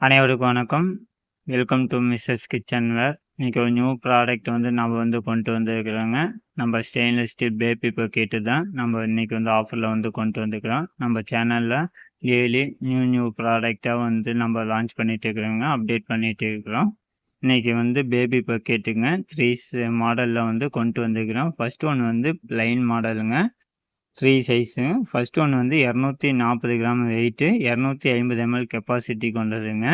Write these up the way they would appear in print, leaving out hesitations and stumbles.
அனைவருக்கும் வணக்கம். Welcome to Mrs kitchen வேர். இன்றைக்கி ஒரு நியூ ப்ராடக்ட் நம்ம கொண்டு வந்திருக்கிறோங்க. நம்ம ஸ்டெயின்லெஸ் ஸ்டீல் பேபி பக்கெட்டு தான் நம்ம இன்றைக்கி ஆஃபரில் கொண்டு வந்துருக்கிறோம். நம்ம சேனலில் டெய்லி நியூ ப்ராடக்டாக நம்ம லான்ச் பண்ணிகிட்டு இருக்கிறோங்க, அப்டேட் பண்ணிகிட்டு இருக்கிறோம். இன்றைக்கி பேபி பக்கெட்டுங்க 3 மாடலில் கொண்டு வந்துருக்கிறோம். ஃபஸ்ட் ஒன் ப்ளைன் மாடலுங்க, 3 சைஸுங்க. First one 240 gram weight, 250 ml capacity கொண்டதுங்க.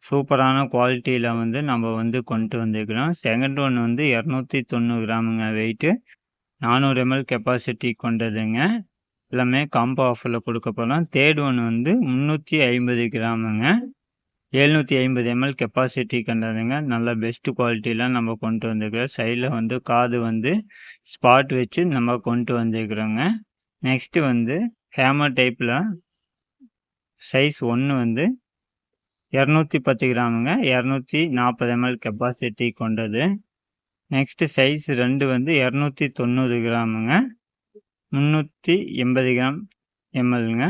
சூப்பரான குவாலிட்டியில் நம்ம கொண்டு வந்திருக்கிறோம். செகண்ட் ஒன் 290 கிராமுங்க வெயிட்டு, 400 ml கெப்பாசிட்டி கொண்டதுங்க. எல்லாமே காம்போ ஆஃபரில் கொடுக்க போகிறோம். தேர்ட் ஒன் 350 கிராமுங்க, 750 ml கெப்பாசிட்டி கொண்டதுங்க. நல்ல பெஸ்ட் குவாலிட்டியில் நம்ம கொண்டு வந்திருக்கிறோம். சைடில் காது ஸ்பாட் வச்சு நம்ம கொண்டு வந்திருக்கிறோங்க. நெக்ஸ்ட்டு ஹேமர் டைப்பில் சைஸ் 1 210 கிராமுங்க, 240 ml கெப்பாசிட்டி கொண்டது. நெக்ஸ்ட்டு சைஸ் 2 290 கிராமுங்க, 380 கிராம் எம்எல்ங்க.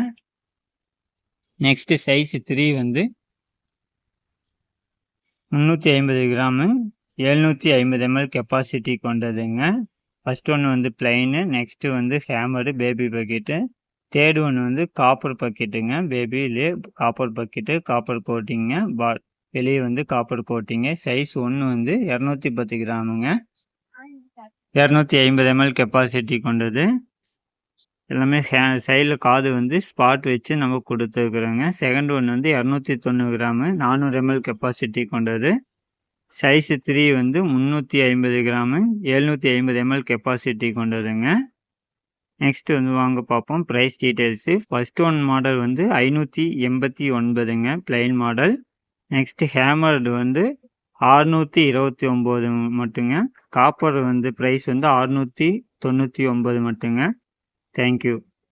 Next size 3 350 gram, 750 ml capacity கொண்டதுங்க. First one plain, next hammer baby bucket. Third one copper பக்கெட்டுங்க. பேபிலே காப்பர் பக்கெட்டு, காப்பர் கோட்டிங்க, வெளியே காப்பர் கோட்டிங்க. சைஸ் 1 210 கிராமுங்க, 250 ml கெப்பாசிட்டி கொண்டது. எல்லாமே சைடில் காது ஸ்பாட் வச்சு நம்ம கொடுத்துருக்குறோங்க. Second one 290 gram, 400 ml capacity கொண்டது. சைஸ் 3 350 கிராமு, 750 ml கெப்பாசிட்டி கொண்டதுங்க. நெக்ஸ்ட்டு வாங்க பார்ப்போம் price details. First one model 589ங்க, ப்ளைன் மாடல். நெக்ஸ்ட்டு ஹேமர்டு 629 மட்டுங்க. காப்பர் ப்ரைஸ் 699 மட்டுங்க. தேங்க்யூ.